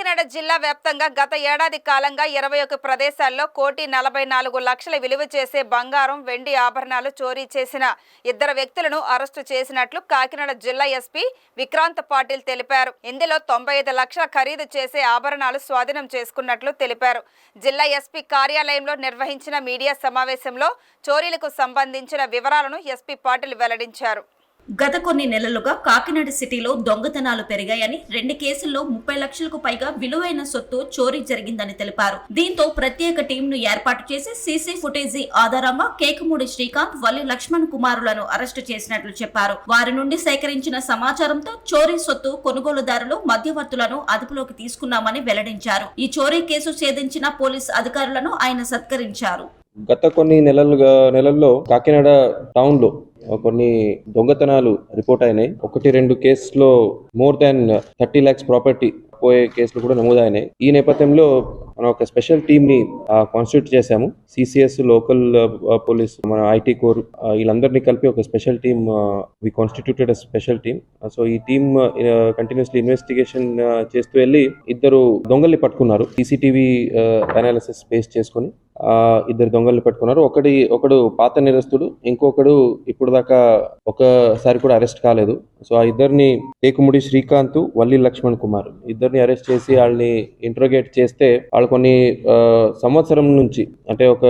కాకినాడ జిల్లా వ్యాప్తంగా గత ఏడాది కాలంగా 21 ప్రదేశాల్లో 1,44,00,000 విలువ చేసే బంగారం, వెండి ఆభరణాలు చోరీ చేసిన 2 వ్యక్తులను అరెస్టు చేసినట్లు కాకినాడ జిల్లా ఎస్పీ విక్రాంత్ పాటిల్ తెలిపారు. ఇందులో 95 లక్షల ఖరీదు చేసే ఆభరణాలు స్వాధీనం చేసుకున్నట్లు తెలిపారు. జిల్లా ఎస్పీ కార్యాలయంలో నిర్వహించిన మీడియా సమావేశంలో చోరీలకు సంబంధించిన వివరాలను ఎస్పీ పాటిల్ వెల్లడించారు. గత కొన్ని నెలలుగా కాకినాడ సిటీలో దొంగతనాలు పెరిగాయని 2 కేసుల్లో 30 లక్షలకు పైగా విలువైన సొత్తు చోరీ జరిగిందని తెలిపారు. దీంతో ప్రత్యేక టీంను ఏర్పాటు చేసి సీసీ ఫుటేజీ ఆధారంగా కేకమూడి శ్రీకాంత్, వల్లి లక్ష్మణ్ కుమారులను అరెస్టు చేసినట్లు చెప్పారు. వారి నుండి సేకరించిన సమాచారంతో చోరీ సొత్తు కొనుగోలుదారులు, మధ్యవర్తులను అదుపులోకి తీసుకున్నామని వెల్లడించారు. ఈ చోరీ కేసు ఛేదించిన పోలీస్ అధికారులను ఆయన సత్కరించారు. గత కొన్ని నెలల్లో కాకినాడ టౌన్ లో కొన్ని దొంగతనాలు రిపోర్ట్ అయినాయి. 1-2 కేసులో మోర్ దాన్ 30 lakhs ప్రాపర్టీ పోయే కేసులు కూడా నమోదైనాయి. ఈ నేపథ్యంలో మనం ఒక స్పెషల్ టీమ్ ని కాన్స్టిట్యూట్ చేశాము. సిసిఎస్, లోకల్ పోలీస్, మన ఐటీ కోర్, వీళ్ళందరినీ కలిపి ఒక special team we constituted special team. So ఈ టీమ్ కంటిన్యూస్లీ ఇన్వెస్టిగేషన్ చేస్తూ వెళ్ళి 2 దొంగల్ని పట్టుకున్నారు. సీసీటీవీ అనాలిసిస్ బేస్ చేసుకుని 2 దొంగల్ని పట్టుకున్నారు. ఒకడు పాత నేరస్తుడు, ఇంకొకడు ఇప్పుడు దాకా ఒకసారి కూడా అరెస్ట్ కాలేదు. సో ఆ 2ని కేకమూడి శ్రీకాంత్, వల్లి లక్ష్మణ్ కుమార్ ఇద్దరిని అరెస్ట్ చేసి వాళ్ళని ఇంట్రోగేట్ చేస్తే వాళ్ళు కొన్ని సంవత్సరం నుంచి, అంటే ఒక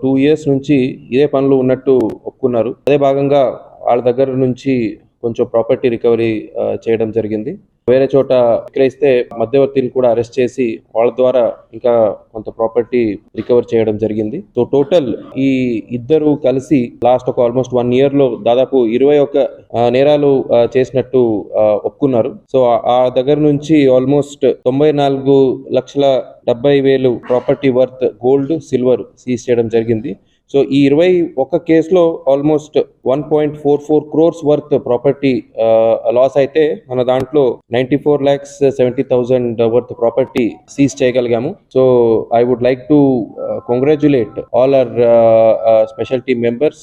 2 years నుంచి ఇదే పనులు ఉన్నట్టు ఒప్పుకున్నారు. అదే భాగంగా వాళ్ళ దగ్గర నుంచి కొంచెం ప్రాపర్టీ రికవరీ చేయడం జరిగింది. వేరే చోట విక్రయిస్తే మధ్యవర్తిని కూడా అరెస్ట్ చేసి వాళ్ళ ద్వారా ఇంకా కొంత ప్రాపర్టీ రికవర్ చేయడం జరిగింది. సో టోటల్ ఈ 2 కలిసి లాస్ట్ ఒక ఆల్మోస్ట్ 1 year లో దాదాపు 21 నేరాలు చేసినట్టు ఒప్పుకున్నారు. సో ఆ దగ్గర నుంచి almost 94,70,000 property worth gold, silver seize చేయడం జరిగింది. సో ఈ 21 కేసులో almost 1.44 crores worth property loss అయితే మన దాంట్లో 94,70,000 వర్త్ ప్రాపర్టీ సీజ్ చేయగలిగాము. So I would like to congratulate all our special team members.